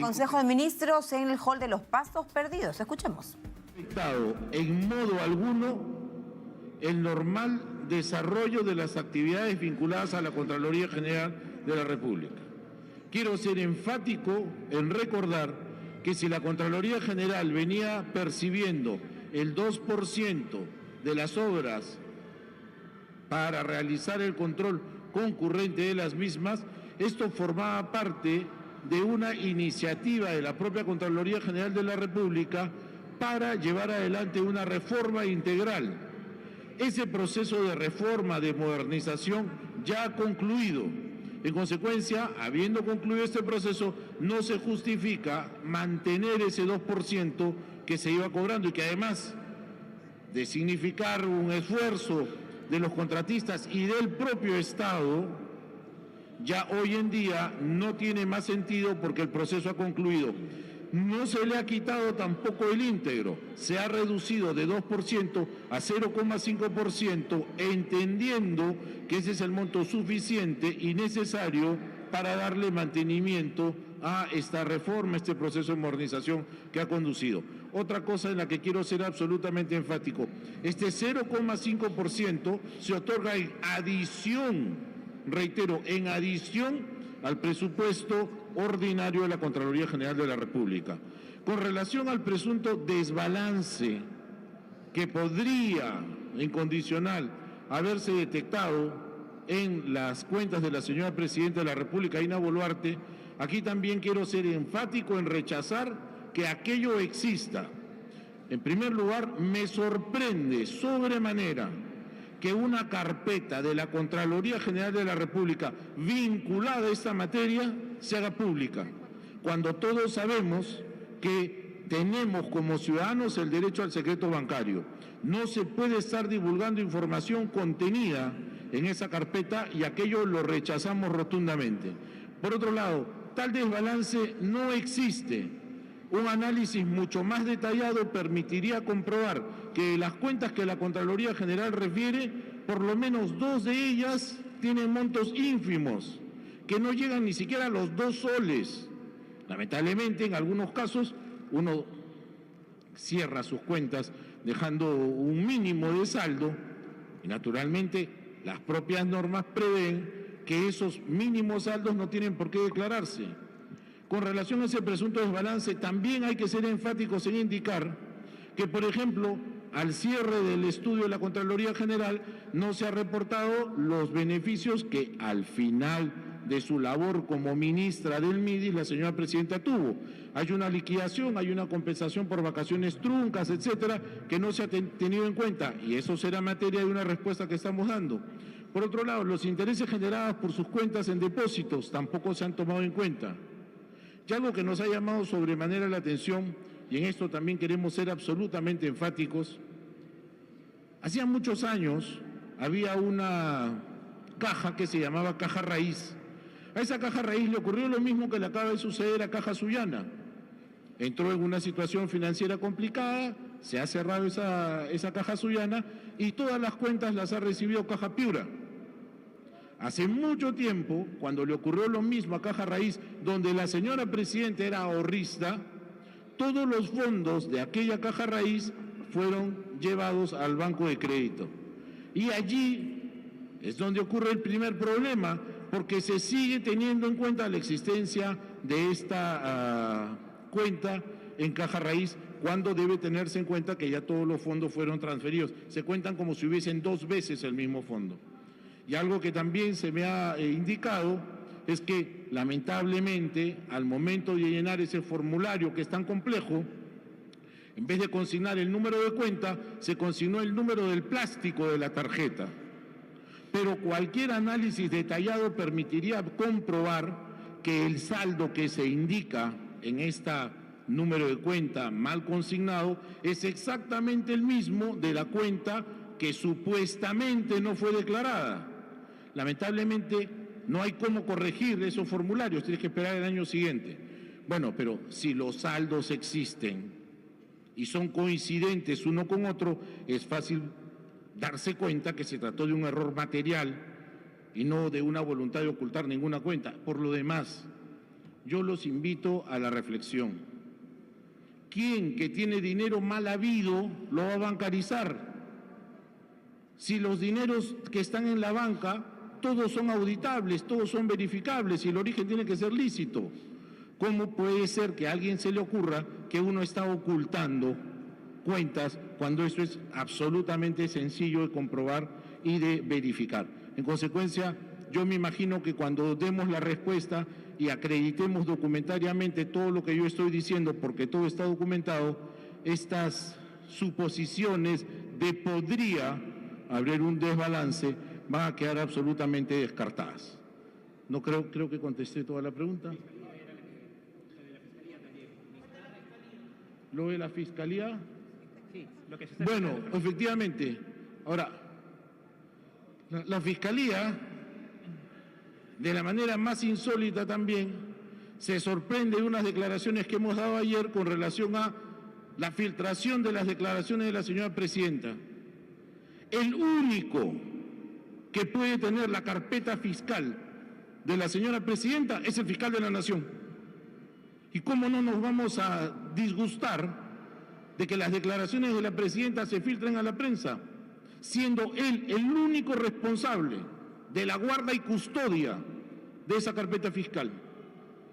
Consejo de Ministros en el hall de los Pasos Perdidos. Escuchemos. En modo alguno el normal desarrollo de las actividades vinculadas a la Contraloría General de la República. Quiero ser enfático en recordar que si la Contraloría General venía percibiendo el 2% de las obras para realizar el control concurrente de las mismas, esto formaba parte de una iniciativa de la propia Contraloría General de la República para llevar adelante una reforma integral. Ese proceso de reforma, de modernización, ya ha concluido. En consecuencia, habiendo concluido este proceso, no se justifica mantener ese 2% que se iba cobrando y que además de significar un esfuerzo de los contratistas y del propio Estado, ya hoy en día no tiene más sentido porque el proceso ha concluido. No se le ha quitado tampoco el íntegro, se ha reducido de 2% a 0,5%, entendiendo que ese es el monto suficiente y necesario para darle mantenimiento a esta reforma, este proceso de modernización que ha conducido. Otra cosa en la que quiero ser absolutamente enfático, este 0,5% se otorga en adición, reitero, en adición al presupuesto ordinario de la Contraloría General de la República. Con relación al presunto desbalance que podría, en condicional, haberse detectado en las cuentas de la señora Presidenta de la República, Dina Boluarte, aquí también quiero ser enfático en rechazar que aquello exista. En primer lugar, me sorprende sobremanera que una carpeta de la Contraloría General de la República vinculada a esta materia se haga pública, cuando todos sabemos que tenemos como ciudadanos el derecho al secreto bancario. No se puede estar divulgando información contenida en esa carpeta y aquello lo rechazamos rotundamente. Por otro lado, tal desbalance no existe. Un análisis mucho más detallado permitiría comprobar que las cuentas que la Contraloría General refiere, por lo menos 2 de ellas tienen montos ínfimos, que no llegan ni siquiera a los 2 soles. Lamentablemente, en algunos casos, uno cierra sus cuentas dejando un mínimo de saldo y, naturalmente, las propias normas prevén que esos mínimos saldos no tienen por qué declararse. Con relación a ese presunto desbalance, también hay que ser enfáticos en indicar que, por ejemplo, al cierre del estudio de la Contraloría General no se han reportado los beneficios que al final de su labor como ministra del MIDI la señora Presidenta tuvo. Hay una liquidación, hay una compensación por vacaciones truncas, etcétera, que no se ha tenido en cuenta y eso será materia de una respuesta que estamos dando. Por otro lado, los intereses generados por sus cuentas en depósitos tampoco se han tomado en cuenta. Y algo que nos ha llamado sobremanera la atención, y en esto también queremos ser absolutamente enfáticos, hacía muchos años había una caja que se llamaba Caja Raíz. A esa Caja Raíz le ocurrió lo mismo que le acaba de suceder a Caja Sullana. Entró en una situación financiera complicada, se ha cerrado esa Caja Sullana y todas las cuentas las ha recibido Caja Piura. Hace mucho tiempo, cuando le ocurrió lo mismo a Caja Raíz, donde la señora Presidenta era ahorrista, todos los fondos de aquella Caja Raíz fueron llevados al Banco de Crédito. Y allí es donde ocurre el primer problema, porque se sigue teniendo en cuenta la existencia de esta cuenta en Caja Raíz, cuando debe tenerse en cuenta que ya todos los fondos fueron transferidos. Se cuentan como si hubiesen 2 veces el mismo fondo. Y algo que también se me ha indicado es que, lamentablemente, al momento de llenar ese formulario que es tan complejo, en vez de consignar el número de cuenta, se consignó el número del plástico de la tarjeta. Pero cualquier análisis detallado permitiría comprobar que el saldo que se indica en este número de cuenta mal consignado es exactamente el mismo de la cuenta que supuestamente no fue declarada. Lamentablemente no hay cómo corregir esos formularios, tienes que esperar el año siguiente. Bueno, pero si los saldos existen y son coincidentes uno con otro, es fácil darse cuenta que se trató de un error material y no de una voluntad de ocultar ninguna cuenta. Por lo demás, yo los invito a la reflexión. ¿Quién que tiene dinero mal habido lo va a bancarizar? Si los dineros que están en la banca, todos son auditables, todos son verificables y el origen tiene que ser lícito. ¿Cómo puede ser que a alguien se le ocurra que uno está ocultando cuentas cuando eso es absolutamente sencillo de comprobar y de verificar? En consecuencia, yo me imagino que cuando demos la respuesta y acreditemos documentariamente todo lo que yo estoy diciendo, porque todo está documentado, estas suposiciones de podría haber un desbalance van a quedar absolutamente descartadas. No creo que contesté toda la pregunta. ¿Lo de la Fiscalía? Bueno, efectivamente. Ahora, la Fiscalía, de la manera más insólita también, se sorprende de unas declaraciones que hemos dado ayer con relación a la filtración de las declaraciones de la señora presidenta. El único que puede tener la carpeta fiscal de la señora presidenta es el fiscal de la Nación. ¿Y cómo no nos vamos a disgustar de que las declaraciones de la presidenta se filtren a la prensa, siendo él el único responsable de la guarda y custodia de esa carpeta fiscal?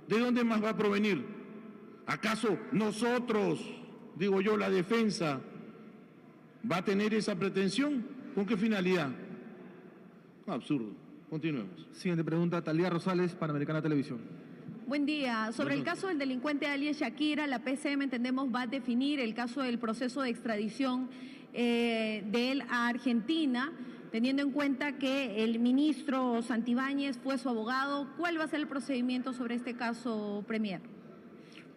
¿De dónde más va a provenir? ¿Acaso nosotros, digo yo, la defensa, va a tener esa pretensión? ¿Con qué finalidad? Absurdo. Continuemos. Siguiente pregunta, Talía Rosales, Panamericana Televisión. Buen día. Sobre el caso del delincuente alias Shakira, la PCM, entendemos, va a definir el caso del proceso de extradición de él a Argentina, teniendo en cuenta que el ministro Santibáñez fue su abogado. ¿Cuál va a ser el procedimiento sobre este caso, Premier?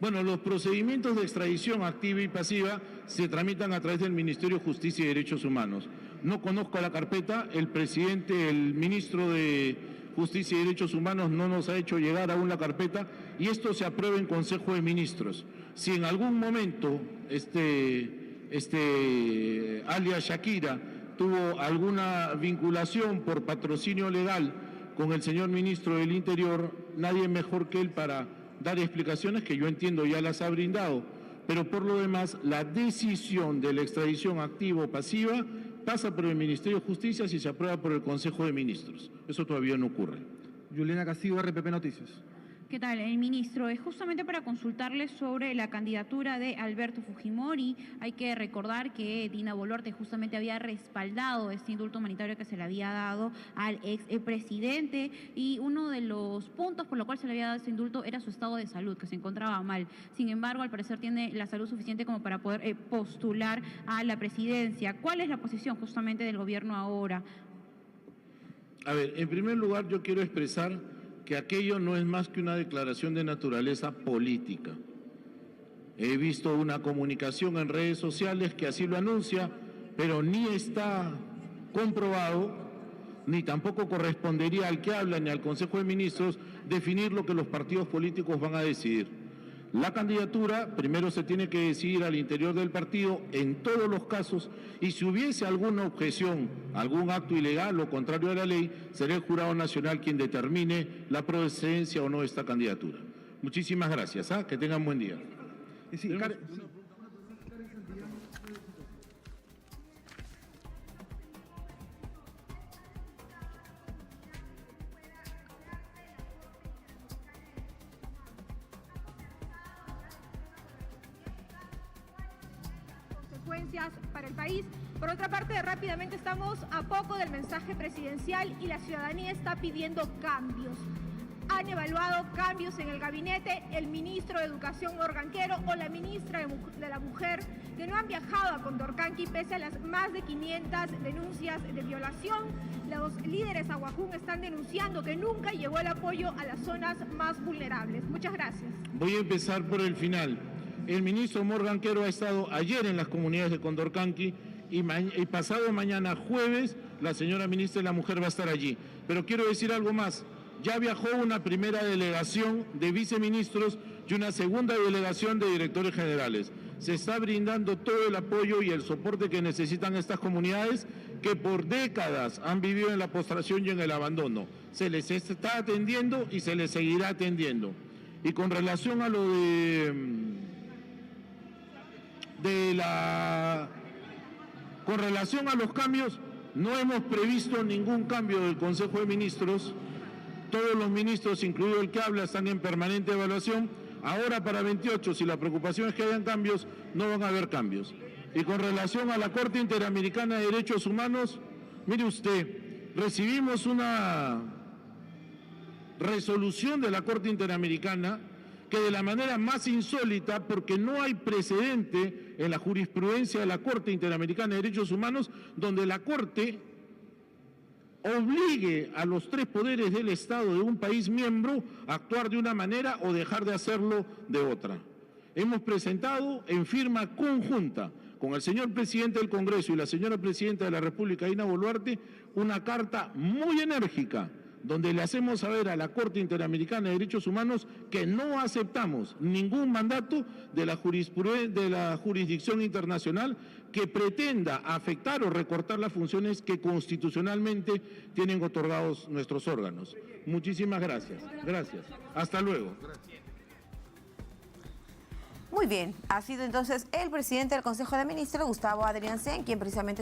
Bueno, los procedimientos de extradición activa y pasiva se tramitan a través del Ministerio de Justicia y Derechos Humanos. No conozco la carpeta, el ministro de Justicia y Derechos Humanos no nos ha hecho llegar aún la carpeta y esto se aprueba en Consejo de Ministros. Si en algún momento alias Shakira tuvo alguna vinculación por patrocinio legal con el señor ministro del Interior, nadie mejor que él para dar explicaciones que yo entiendo ya las ha brindado, pero por lo demás la decisión de la extradición activa o pasiva pasa por el Ministerio de Justicia y se aprueba por el Consejo de Ministros. Eso todavía no ocurre. Juliana Castillo, RPP Noticias. ¿Qué tal? El ministro, es justamente para consultarle sobre la candidatura de Alberto Fujimori. Hay que recordar que Dina Boluarte justamente había respaldado este indulto humanitario que se le había dado al expresidente y uno de los puntos por los cuales se le había dado este indulto era su estado de salud, que se encontraba mal. Sin embargo, al parecer tiene la salud suficiente como para poder postular a la presidencia. ¿Cuál es la posición justamente del gobierno ahora? A ver, en primer lugar yo quiero expresar que aquello no es más que una declaración de naturaleza política. He visto una comunicación en redes sociales que así lo anuncia, pero ni está comprobado, ni tampoco correspondería al que habla ni al Consejo de Ministros definir lo que los partidos políticos van a decidir. La candidatura primero se tiene que decidir al interior del partido en todos los casos y si hubiese alguna objeción, algún acto ilegal o contrario a la ley, será el Jurado Nacional quien determine la procedencia o no de esta candidatura. Muchísimas gracias. Que tengan buen día. Para el país. Por otra parte, rápidamente estamos a poco del mensaje presidencial y la ciudadanía está pidiendo cambios. Han evaluado cambios en el gabinete, el ministro de Educación Morganquero o la ministra de la Mujer, que no han viajado a Condorcanqui pese a las más de 500 denuncias de violación. Los líderes aguajún están denunciando que nunca llegó el apoyo a las zonas más vulnerables. Muchas gracias. Voy a empezar por el final. El ministro Morganquero ha estado ayer en las comunidades de Condorcanqui y pasado mañana jueves la señora ministra de la Mujer va a estar allí. Pero quiero decir algo más. Ya viajó una primera delegación de viceministros y una segunda delegación de directores generales. Se está brindando todo el apoyo y el soporte que necesitan estas comunidades que por décadas han vivido en la postración y en el abandono. Se les está atendiendo y se les seguirá atendiendo. Y con relación a lo con relación a los cambios, no hemos previsto ningún cambio del Consejo de Ministros. Todos los ministros, incluido el que habla, están en permanente evaluación. Ahora para 28, si la preocupación es que hayan cambios, no van a haber cambios. Y con relación a la Corte Interamericana de Derechos Humanos, mire usted, recibimos una resolución de la Corte Interamericana que de la manera más insólita, porque no hay precedente en la jurisprudencia de la Corte Interamericana de Derechos Humanos, donde la Corte obligue a los tres poderes del Estado de un país miembro a actuar de una manera o dejar de hacerlo de otra. Hemos presentado en firma conjunta con el señor presidente del Congreso y la señora presidenta de la República, Dina Boluarte, una carta muy enérgica donde le hacemos saber a la Corte Interamericana de Derechos Humanos que no aceptamos ningún mandato de la jurisdicción internacional que pretenda afectar o recortar las funciones que constitucionalmente tienen otorgados nuestros órganos. Muchísimas gracias. Gracias. Hasta luego. Muy bien, ha sido entonces el presidente del Consejo de Ministros, Gustavo Adrián Sen, quien precisamente